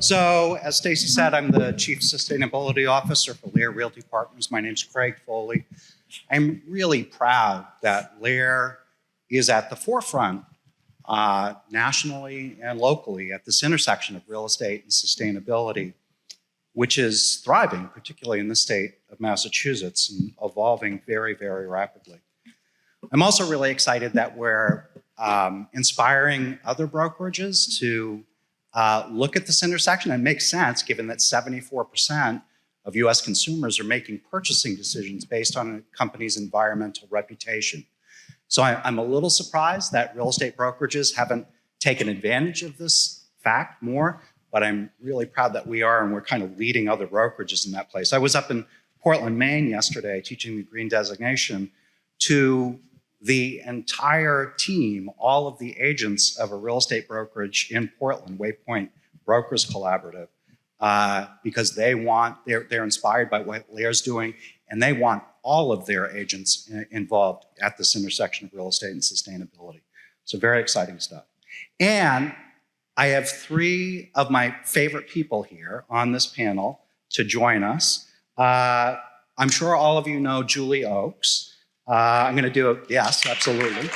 So, as Stacy said, I'm the Chief Sustainability Officer for LAER Realty Partners. My name's Craig Foley. I'm really proud that LAER is at the forefront nationally and locally at this intersection of real estate and sustainability, which is thriving, particularly in the state of Massachusetts, and evolving very, very rapidly. I'm also really excited that we're inspiring other brokerages to look at this intersection. And it makes sense given that 74% of US consumers are making purchasing decisions based on a company's environmental reputation. So I'm a little surprised that real estate brokerages haven't taken advantage of this fact more, but I'm really proud that we are, and we're kind of leading other brokerages in that place. I was up in Portland, Maine yesterday teaching the green designation to the entire team, all of the agents of a real estate brokerage in Portland, Waypoint Brokers Collaborative, because they're inspired by what LAER's doing, and they want all of their agents involved at this intersection of real estate and sustainability. So very exciting stuff. And I have three of my favorite people here on this panel to join us. I'm sure all of you know Julie Oakes. I'm going to do yes, absolutely.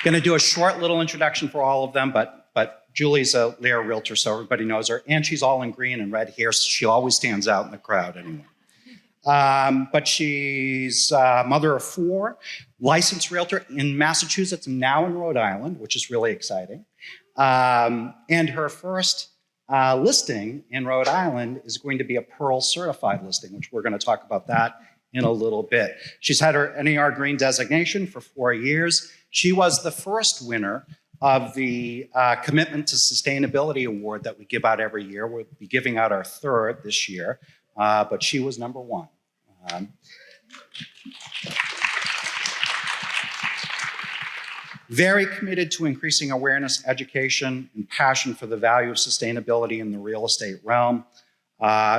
Going to do a short little introduction for all of them, but Julie's a LAER realtor, so everybody knows her, and she's all in green and red here, so she always stands out in the crowd anyway. But she's a mother of four, licensed realtor in Massachusetts and now in Rhode Island, which is really exciting. And her first listing in Rhode Island is going to be a Pearl certified listing, which we're going to talk about that in a little bit. She's had her NAR green designation for 4 years. She was the first winner of the Commitment to Sustainability Award that we give out every year. We'll be giving out our third this year, but she was number one. Very committed to increasing awareness, education, and passion for the value of sustainability in the real estate realm.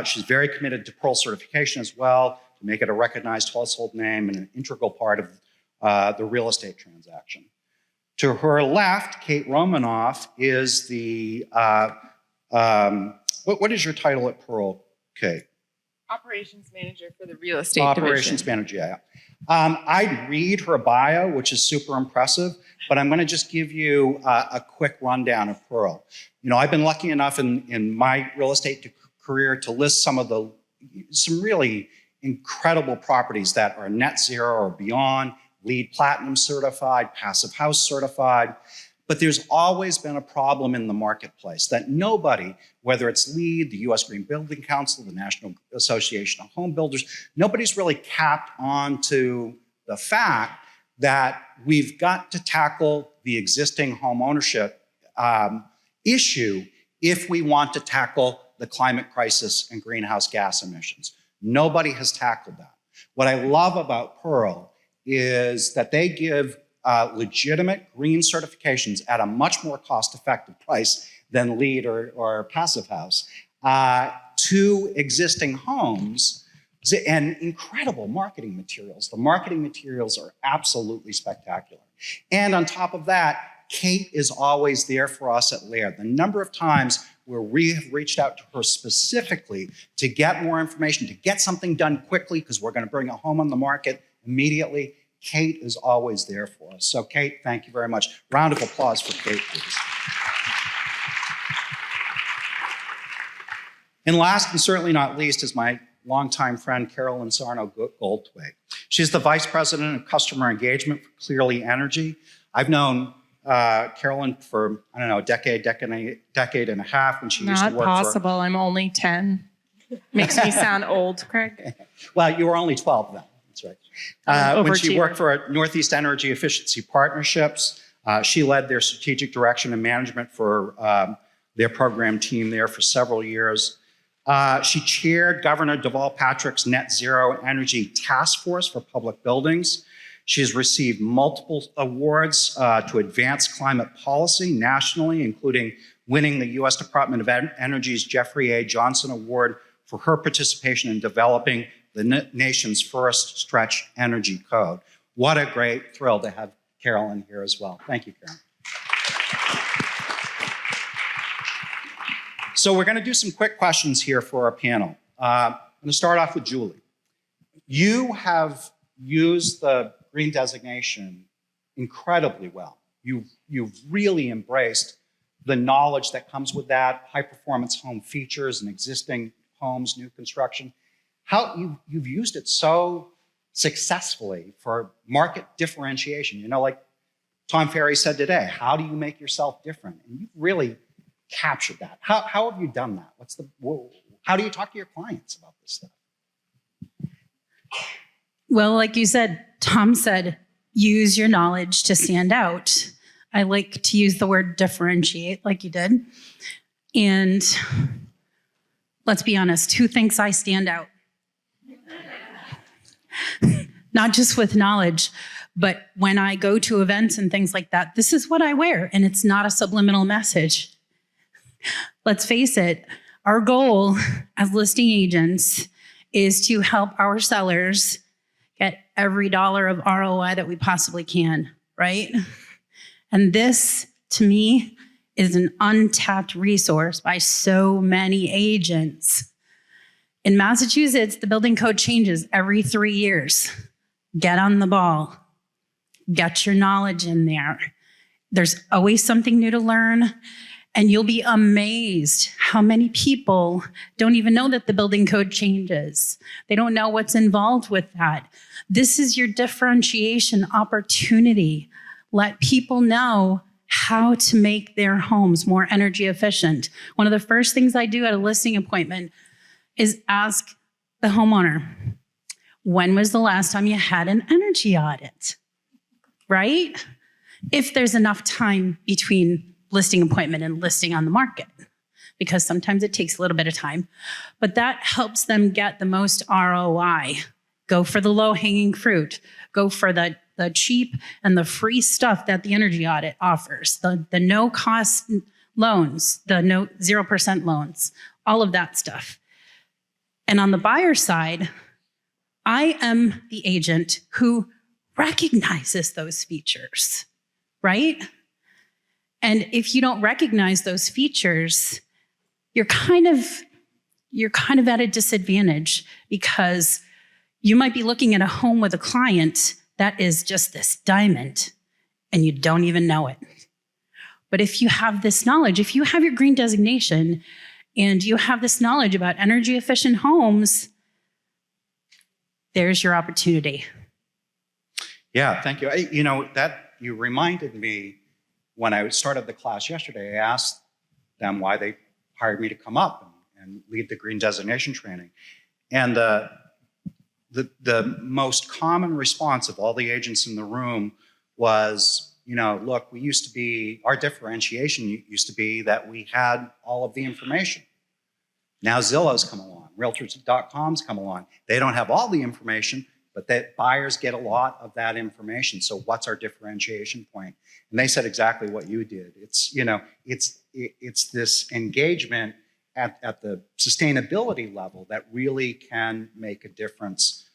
She's very committed to Pearl certification as well, to make it a recognized household name and an integral part of the real estate transaction. To her left, Kate Romanoff is the, what is your title at Pearl, Kate? Operations Manager for the Real Estate Operations Division. Manager, yeah. I'd read her bio, which is super impressive, but I'm going to just give you a quick rundown of Pearl. You know, I've been lucky enough in my real estate career to list some really incredible properties that are net zero or beyond, LEED Platinum certified, Passive House certified. But there's always been a problem in the marketplace that nobody, whether it's LEED, the US Green Building Council, the National Association of Home Builders, nobody's really capped onto the fact that we've got to tackle the existing home ownership issue if we want to tackle the climate crisis and greenhouse gas emissions. Nobody has tackled that. What I love about Pearl is that they give legitimate green certifications at a much more cost-effective price than LEED or Passive House to existing homes, and incredible marketing materials. The marketing materials are absolutely spectacular. And on top of that, Kate is always there for us at LAER. The number of times where we have reached out to her specifically to get more information, to get something done quickly because we're going to bring a home on the market immediately, Kate is always there for us. So Kate, thank you very much. Round of applause for Kate, please. And last and certainly not least is my longtime friend, Carolyn Sarno-Goldthwait. She's the Vice President of Customer Engagement for Clearly Energy. I've known Carolyn for, I don't know, a decade and a half when she used to work for... Not possible, I'm only 10. Makes me sound old, Craig. Well, you were only 12 then. That's right. When she worked for Northeast Energy Efficiency Partnerships, she led their strategic direction and management for their program team there for several years. She chaired Governor Deval Patrick's Net Zero Energy Task Force for Public Buildings. She has received multiple awards to advance climate policy nationally, including winning the U.S. Department of Energy's Jeffrey A. Johnson Award for her participation in developing the nation's first stretch energy code. What a great thrill to have Carolyn here as well. Thank you, Carolyn. So we're going to do some quick questions here for our panel. I'm going to start off with Julie. You have used the green designation incredibly well. You've really embraced the knowledge that comes with that, high performance home features and existing homes, new construction. How you've used it so successfully for market differentiation. You know, like Tom Ferry said today, how do you make yourself different? And you've really captured that. How have you done that? How do you talk to your clients about this stuff? Well, like you said, Tom said, use your knowledge to stand out. I like to use the word differentiate like you did. And let's be honest, who thinks I stand out? Not just with knowledge, but when I go to events and things like that, this is what I wear, and it's not a subliminal message. Let's face it, our goal as listing agents is to help our sellers get every dollar of ROI that we possibly can, right? And this, to me, is an untapped resource by so many agents. In Massachusetts, the building code changes every 3 years. Get on the ball. Get your knowledge in there. There's always something new to learn, and you'll be amazed how many people don't even know that the building code changes. They don't know what's involved with that. This is your differentiation opportunity. Let people know how to make their homes more energy efficient. One of the first things I do at a listing appointment is ask the homeowner, when was the last time you had an energy audit? Right? If there's enough time between listing appointment and listing on the market, because sometimes it takes a little bit of time, but that helps them get the most ROI. Go for the low-hanging fruit. Go for the cheap and the free stuff that the energy audit offers, the no-cost loans, the 0% loans, all of that stuff. And on the buyer side, I am the agent who recognizes those features, right? And if you don't recognize those features, you're kind of at a disadvantage, because you might be looking at a home with a client that is just this diamond and you don't even know it. But if you have this knowledge, if you have your green designation and you have this knowledge about energy efficient homes, there's your opportunity. Yeah, thank you. You reminded me when I started the class yesterday. I asked them why they hired me to come up and lead the green designation training. And the most common response of all the agents in the room was, look, our differentiation used to be that we had all of the information. Now Zillow's come along, Realtors.com's come along. They don't have all the information, but that buyers get a lot of that information. So what's our differentiation point? And they said exactly what you did. It's this engagement at the sustainability level that really can make a difference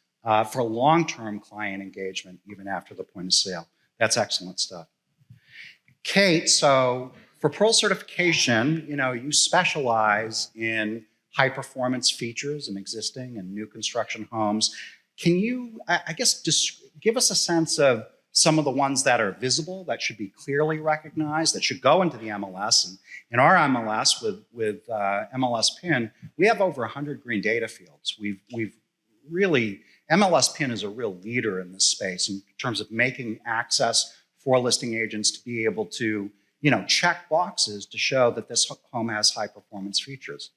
for long-term client engagement, even after the point of sale. That's excellent stuff. Kate, so for Pearl certification, you specialize in high performance features in existing and new construction homes. Can you, give us a sense of some of the ones that are visible, that should be clearly recognized, that should go into the MLS? And in our MLS with MLS PIN, we have over 100 green data fields. We've really, MLS PIN is a real leader in this space in terms of making access for listing agents to be able to, check boxes to show that this home has high performance features.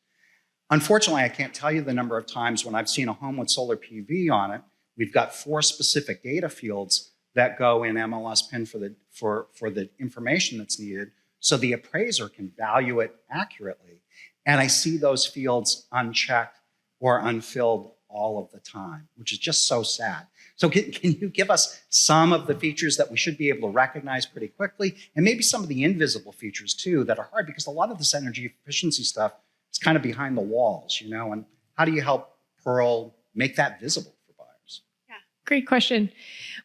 Unfortunately, I can't tell you the number of times when I've seen a home with solar PV on it. We've got 4 specific data fields that go in MLS PIN for the information that's needed, so the appraiser can value it accurately. And I see those fields unchecked or unfilled all of the time, which is just so sad. So can you give us some of the features that we should be able to recognize pretty quickly, and maybe some of the invisible features too that are hard, because a lot of this energy efficiency stuff is kind of behind the walls, and how do you help Pearl make that visible for buyers? Yeah, great question.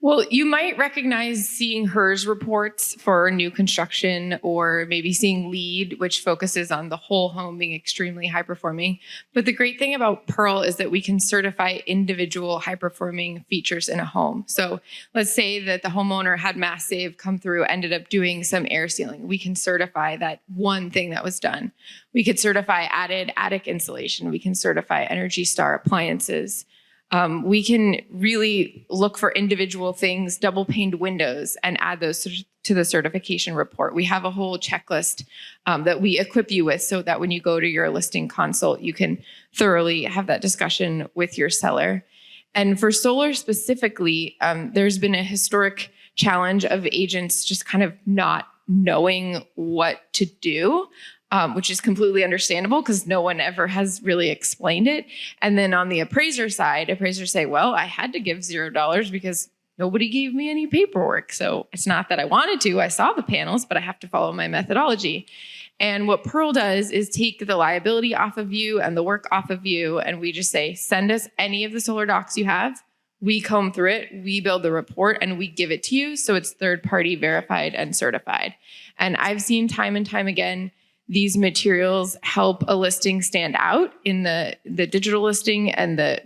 Well, you might recognize seeing HERS reports for new construction, or maybe seeing LEED, which focuses on the whole home being extremely high performing. But the great thing about Pearl is that we can certify individual high performing features in a home. So let's say that the homeowner had Mass Save come through, ended up doing some air sealing. We can certify that one thing that was done. We could certify added attic insulation. We can certify Energy Star appliances. We can really look for individual things, double paned windows, and add those to the certification report. We have a whole checklist that we equip you with so that when you go to your listing consult, you can thoroughly have that discussion with your seller. And for solar specifically, there's been a historic challenge of agents just kind of not knowing what to do. Which is completely understandable because no one ever has really explained it. And then on the appraiser side, appraisers say, well, I had to give $0 because nobody gave me any paperwork. So it's not that I wanted to, I saw the panels, but I have to follow my methodology. And what Pearl does is take the liability off of you and the work off of you. And we just say, send us any of the solar docs you have. We comb through it, we build the report, and we give it to you. So it's third-party verified and certified. And I've seen time and time again, these materials help a listing stand out in the digital listing and the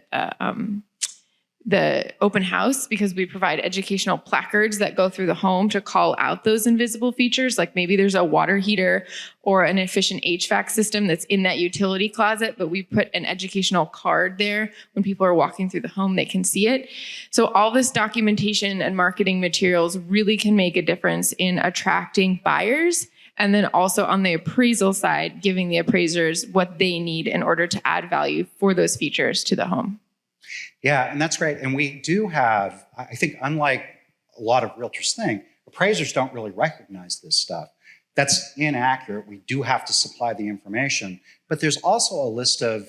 open house, because we provide educational placards that go through the home to call out those invisible features. Like maybe there's a water heater or an efficient HVAC system that's in that utility closet, but we put an educational card there. When people are walking through the home, they can see it. So all this documentation and marketing materials really can make a difference in attracting buyers. And then also on the appraisal side, giving the appraisers what they need in order to add value for those features to the home. Yeah, and that's great. And we do have, I think, unlike a lot of realtors think, appraisers don't really recognize this stuff. That's inaccurate. We do have to supply the information. But there's also a list of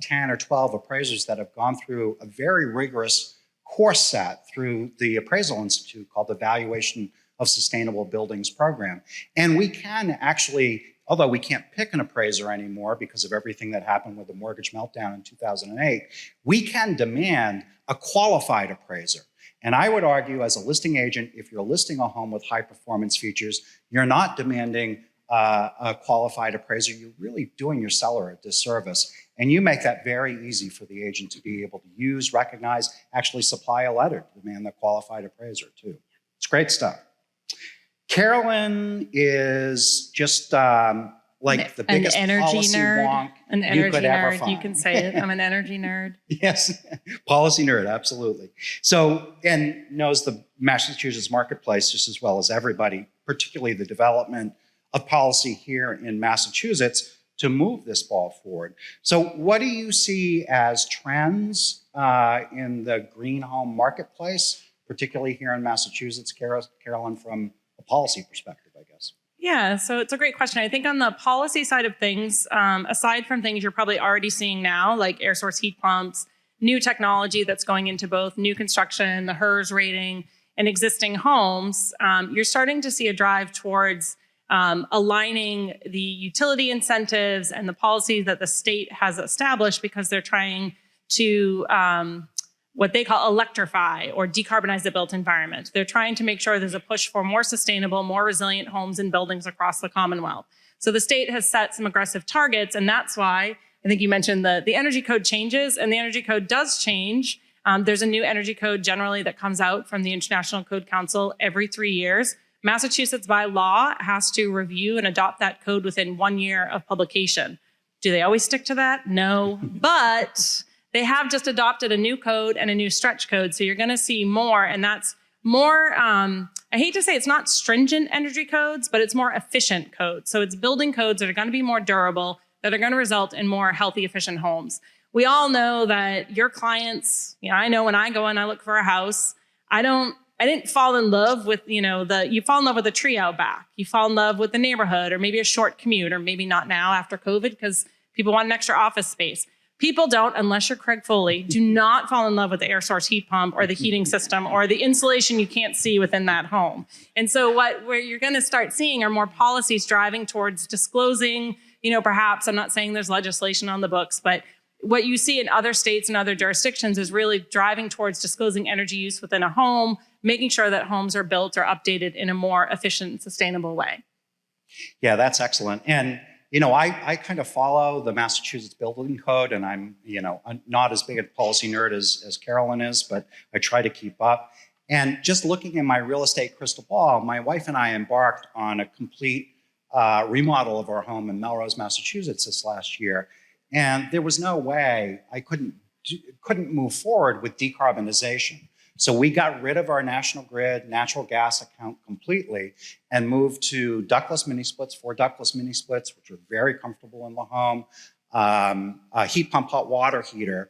10 or 12 appraisers that have gone through a very rigorous course set through the Appraisal Institute called the Valuation of Sustainable Buildings program. And we can actually, although we can't pick an appraiser anymore because of everything that happened with the mortgage meltdown in 2008, we can demand a qualified appraiser. And I would argue as a listing agent, if you're listing a home with high performance features, you're not demanding a qualified appraiser. You're really doing your seller a disservice. And you make that very easy for the agent to be able to use, recognize, actually supply a letter to demand the qualified appraiser too. It's great stuff. Carolyn is just like the biggest policy wonk you could ever find. You can say it. I'm an energy nerd. Yes, policy nerd, absolutely. So, and knows the Massachusetts marketplace just as well as everybody, particularly the development of policy here in Massachusetts to move this ball forward. So what do you see as trends in the green home marketplace, particularly here in Massachusetts, Carolyn, from a policy perspective, I guess? Yeah, so it's a great question. I think on the policy side of things, aside from things you're probably already seeing now, like air source heat pumps, new technology that's going into both new construction, the HERS rating, and existing homes, you're starting to see a drive towards aligning the utility incentives and the policies that the state has established, because they're trying to what they call electrify or decarbonize the built environment. They're trying to make sure there's a push for more sustainable, more resilient homes and buildings across the Commonwealth. So the state has set some aggressive targets, and that's why I think you mentioned the energy code changes, and the energy code does change. There's a new energy code generally that comes out from the International Code Council every 3 years. Massachusetts by law has to review and adopt that code within 1 year of publication. Do they always stick to that? No, but they have just adopted a new code and a new stretch code. So you're going to see more, and that's more, I hate to say it's not stringent energy codes, but it's more efficient codes. So it's building codes that are going to be more durable, that are going to result in more healthy, efficient homes. We all know that your clients, I know when I go and I look for a house, I didn't fall in love with, you fall in love with a tree out back. You fall in love with the neighborhood, or maybe a short commute, or maybe not now after COVID because people want an extra office space. People don't, unless you're Craig Foley, do not fall in love with the air source heat pump or the heating system or the insulation you can't see within that home. And so where you're going to start seeing are more policies driving towards disclosing, perhaps, I'm not saying there's legislation on the books, but what you see in other states and other jurisdictions is really driving towards disclosing energy use within a home, making sure that homes are built or updated in a more efficient and sustainable way. Yeah, that's excellent. And, you know, I kind of follow the Massachusetts Building Code, and I'm not as big a policy nerd as Carolyn is, but I try to keep up. And just looking in my real estate crystal ball, my wife and I embarked on a complete remodel of our home in Melrose, Massachusetts this last year. And there was no way I couldn't move forward with decarbonization. So we got rid of our national grid natural gas account completely and moved to ductless mini splits, 4 ductless mini splits, which are very comfortable in the home, a heat pump hot water heater.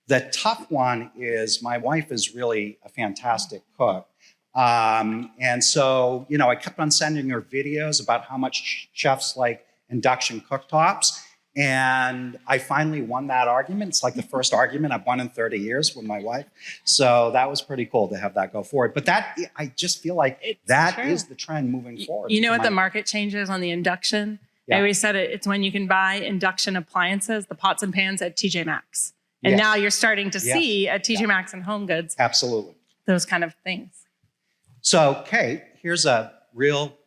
The tough one is my wife is really a fantastic cook. And so, you know, I kept on sending her videos about how much chefs like induction cooktops. And I finally won that argument. It's like the first argument I've won in 30 years with my wife. So that was pretty cool to have that go forward. But that, I just feel like that is the trend moving forward. You know what the market changes on the induction? Yeah. I always said it's when you can buy induction appliances, the pots and pans at TJ Maxx. And now you're starting to see at TJ Maxx and Home Goods. Absolutely. Those kind of things. So, Kate, here's a real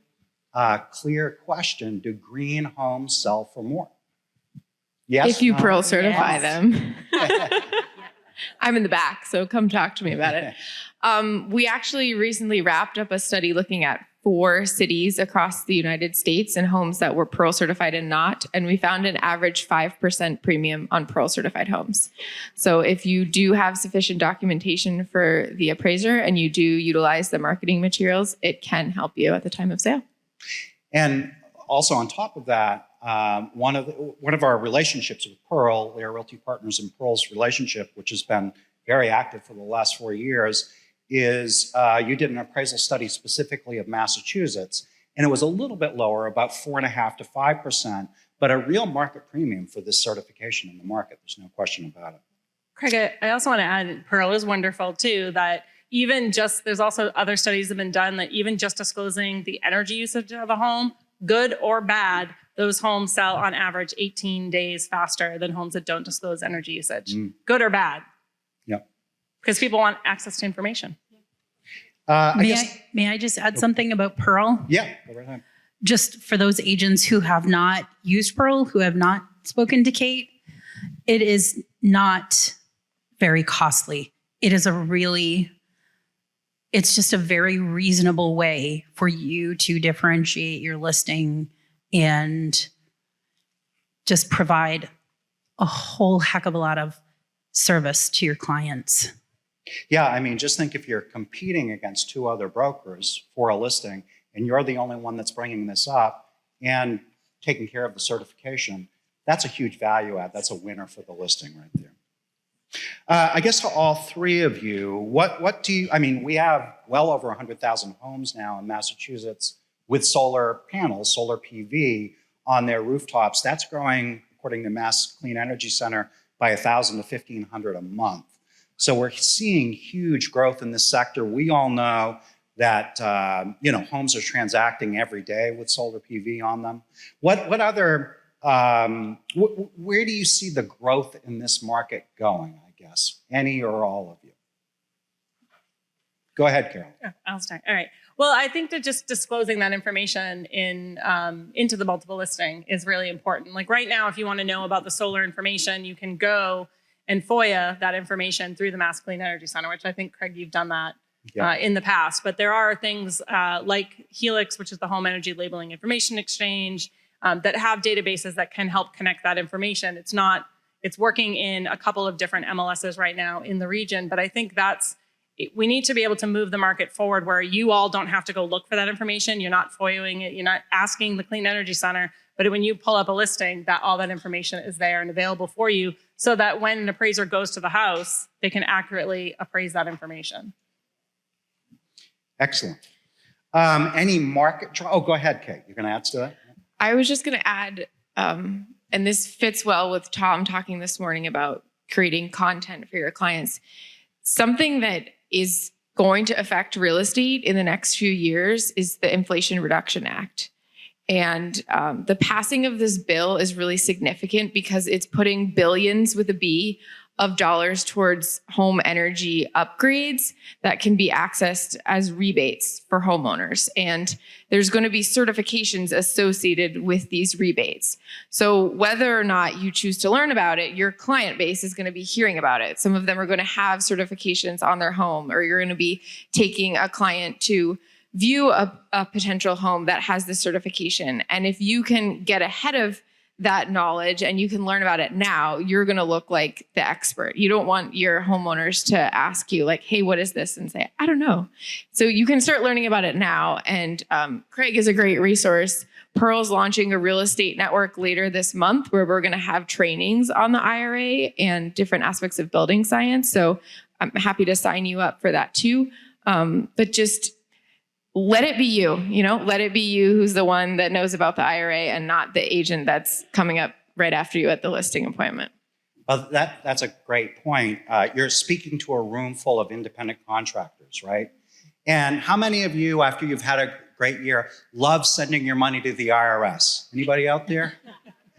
clear question. Do green homes sell for more? Yes. If you Pearl certify them. I'm in the back, so come talk to me about it. We actually recently wrapped up a study looking at 4 cities across the United States and homes that were Pearl certified and not, and we found an average 5% premium on Pearl certified homes. So if you do have sufficient documentation for the appraiser and you do utilize the marketing materials, it can help you at the time of sale. And also on top of that, one of our relationships with Pearl, LAER Realty Partners and Pearl's relationship, which has been very active for the last 4 years, is you did an appraisal study specifically of Massachusetts, and it was a little bit lower, about 4.5% to 5%, but a real market premium for this certification in the market. There's no question about it. Craig, I also want to add, Pearl is wonderful too, that even just, there's also other studies that have been done that even just disclosing the energy usage of a home, good or bad, those homes sell on average 18 days faster than homes that don't disclose energy usage. Good or bad? Yep. Because people want access to information. May I just add something about Pearl? Yeah, go right ahead. Just for those agents who have not used Pearl, who have not spoken to Kate, it is not very costly. It is it's just a very reasonable way for you to differentiate your listing and just provide a whole heck of a lot of service to your clients. Yeah, I mean, just think if you're competing against 2 other brokers for a listing and you're the only one that's bringing this up and taking care of the certification, that's a huge value add. That's a winner for the listing right there. I guess to all 3 of you, what do you, I mean, we have well over 100,000 homes now in Massachusetts with solar panels, solar PV on their rooftops. That's growing, according to Mass Clean Energy Center, by 1,000 to 1,500 a month. So we're seeing huge growth in this sector. We all know that homes are transacting every day with solar PV on them. What other where do you see the growth in this market going, I guess? Any or all of you? Go ahead, Carol. I'll start. All right. Well, I think that just disclosing that information into the multiple listing is really important. Like right now, if you want to know about the solar information, you can go and FOIA that information through the Mass Clean Energy Center, which I think, Craig, you've done that in the past. But there are things like Helix, which is the Home Energy Labeling Information Exchange, that have databases that can help connect that information. It's working in a couple of different MLSs right now in the region, but I think we need to be able to move the market forward where you all don't have to go look for that information. You're not FOIAing it. You're not asking the Clean Energy Center, but when you pull up a listing, that all that information is there and available for you so that when an appraiser goes to the house, they can accurately appraise that information. Excellent. Any market, go ahead, Kate. You're going to add to that? I was just going to add, and this fits well with Tom talking this morning about creating content for your clients. Something that is going to affect real estate in the next few years is the Inflation Reduction Act. And the passing of this bill is really significant because it's putting billions with a B of dollars towards home energy upgrades that can be accessed as rebates for homeowners. And there's going to be certifications associated with these rebates. So whether or not you choose to learn about it, your client base is going to be hearing about it. Some of them are going to have certifications on their home, or you're going to be taking a client to view a potential home that has this certification. And if you can get ahead of that knowledge and you can learn about it now, you're going to look like the expert. You don't want your homeowners to ask you like, hey, what is this? And say, I don't know. So you can start learning about it now. And Craig is a great resource. Pearl's launching a real estate network later this month where we're going to have trainings on the IRA and different aspects of building science. So I'm happy to sign you up for that too. But just let it be you, let it be you who's the one that knows about the IRA and not the agent that's coming up right after you at the listing appointment. Well, that's a great point. You're speaking to a room full of independent contractors, right? And how many of you, after you've had a great year, love sending your money to the IRS? Anybody out there?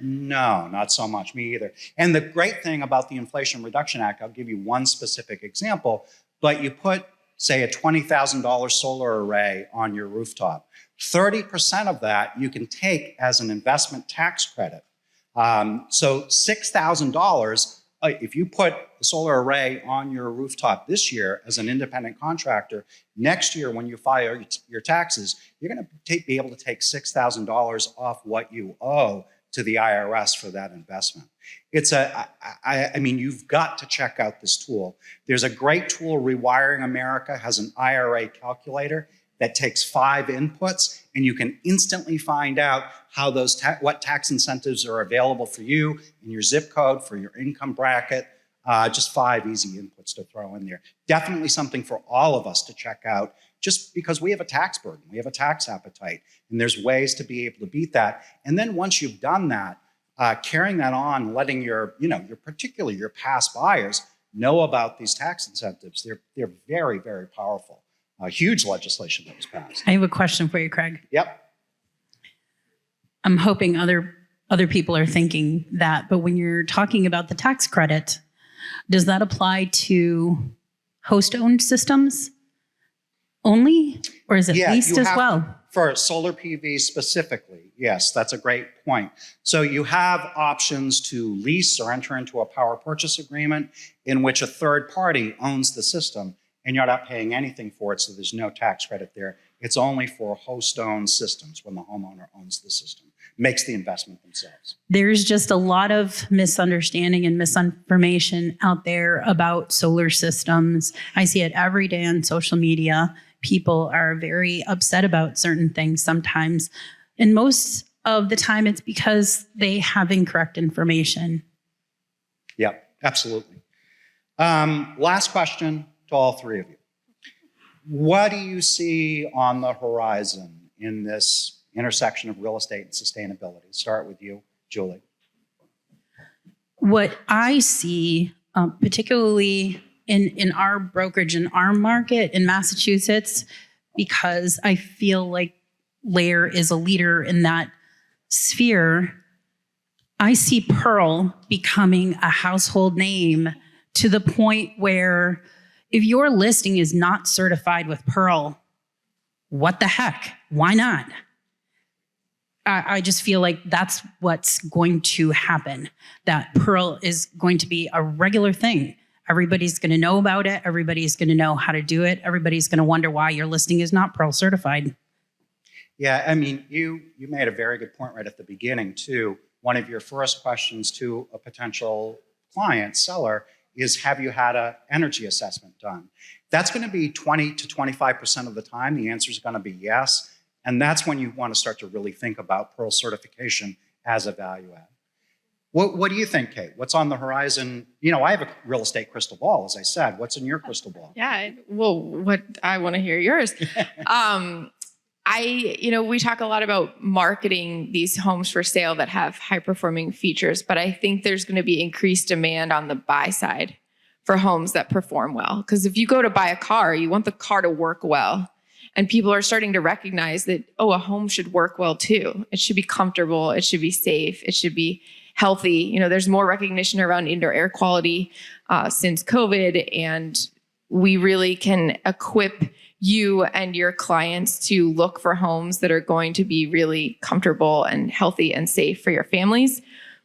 No, not so much. Me either. And the great thing about the Inflation Reduction Act, I'll give you one specific example, but you put, say, a $20,000 solar array on your rooftop. 30% of that you can take as an investment tax credit. So $6,000, if you put a solar array on your rooftop this year as an independent contractor, next year when you file your taxes, you're going to be able to take $6,000 off what you owe to the IRS for that investment. I mean, you've got to check out this tool. There's a great tool, Rewiring America has an IRA calculator that takes 5 inputs, and you can instantly find out how those what tax incentives are available for you in your zip code, for your income bracket. Just 5 easy inputs to throw in there. Definitely something for all of us to check out, just because we have a tax burden, we have a tax appetite, and there's ways to be able to beat that. And then once you've done that, carrying that on, letting particularly your past buyers know about these tax incentives. They're very, very powerful. Huge legislation that was passed. I have a question for you, Craig. Yep. I'm hoping other people are thinking that, but when you're talking about the tax credit, does that apply to host-owned systems only, or is it leased as well? For solar PV specifically, yes, that's a great point. So you have options to lease or enter into a power purchase agreement in which a third party owns the system and you're not paying anything for it, so there's no tax credit there. It's only for host-owned systems when the homeowner owns the system, makes the investment themselves. There's just a lot of misunderstanding and misinformation out there about solar systems. I see it every day on social media. People are very upset about certain things sometimes. And most of the time it's because they have incorrect information. Yeah, absolutely. Last question to all three of you. What do you see on the horizon in this intersection of real estate and sustainability? Start with you, Julie. What I see, particularly in our brokerage, in our market in Massachusetts, because I feel like LAER is a leader in that sphere, I see Pearl becoming a household name to the point where if your listing is not certified with Pearl, what the heck? Why not? I just feel like that's what's going to happen, that Pearl is going to be a regular thing. Everybody's going to know about it. Everybody's going to know how to do it. Everybody's going to wonder why your listing is not Pearl certified. Yeah, I mean, you made a very good point right at the beginning, too. One of your first questions to a potential client, seller, is have you had an energy assessment done? That's going to be 20 to 25% of the time. The answer is going to be yes. And that's when you want to start to really think about Pearl certification as a value add. What do you think, Kate? What's on the horizon? You know, I have a real estate crystal ball, as I said. What's in your crystal ball? Yeah, well, what I want to hear yours. We talk a lot about marketing these homes for sale that have high performing features, but I think there's going to be increased demand on the buy side for homes that perform well. Because if you go to buy a car, you want the car to work well. And people are starting to recognize that, oh, a home should work well too. It should be comfortable. It should be safe. It should be healthy. You know, there's more recognition around indoor air quality since COVID, and we really can equip you and your clients to look for homes that are going to be really comfortable and healthy and safe for your families.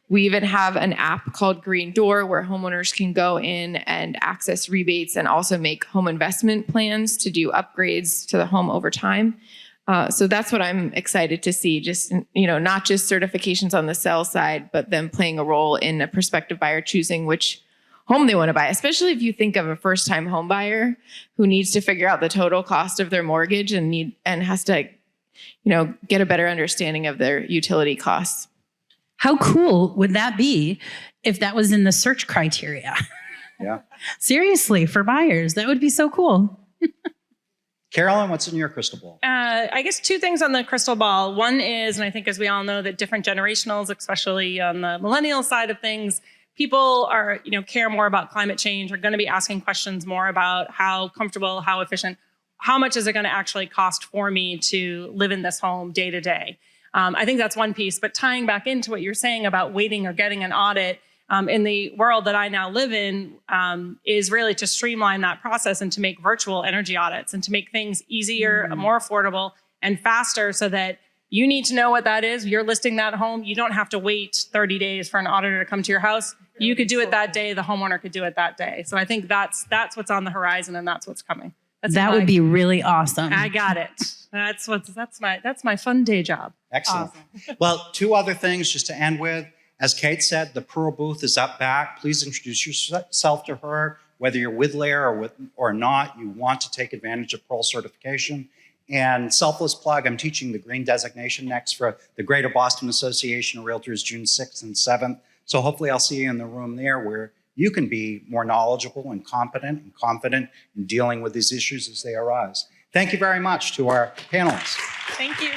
We even have an app called Green Door where homeowners can go in and access rebates and also make home investment plans to do upgrades to the home over time. So that's what I'm excited to see, just, you know, not just certifications on the sell side, but them playing a role in a prospective buyer choosing which home they want to buy, especially if you think of a first-time home buyer who needs to figure out the total cost of their mortgage and has to, you know, get a better understanding of their utility costs. How cool would that be if that was in the search criteria? Yeah. Seriously, for buyers, that would be so cool. Carolyn, what's in your crystal ball? I guess two things on the crystal ball. One is, and I think as we all know, that different generationals, especially on the millennial side of things, people are, you know, care more about climate change, are going to be asking questions more about how comfortable, how efficient, how much is it going to actually cost for me to live in this home day to day. I think that's one piece, but tying back into what you're saying about waiting or getting an audit in the world that I now live in is really to streamline that process and to make virtual energy audits and to make things easier, more affordable, and faster so that you need to know what that is. You're listing that home. You don't have to wait 30 days for an auditor to come to your house. You could do it that day. The homeowner could do it that day. So I think that's what's on the horizon and that's what's coming. That would be really awesome. I got it. That's my fun day job. Excellent. Awesome. Well, two other things just to end with. As Kate said, the Pearl booth is up back. Please introduce yourself to her, whether you're with LAER or not. You want to take advantage of Pearl certification. And selfless plug, I'm teaching the green designation next for the Greater Boston Association of Realtors June 6th and 7th. So hopefully I'll see you in the room there where you can be more knowledgeable and competent and confident in dealing with these issues as they arise. Thank you very much to our panelists. Thank you.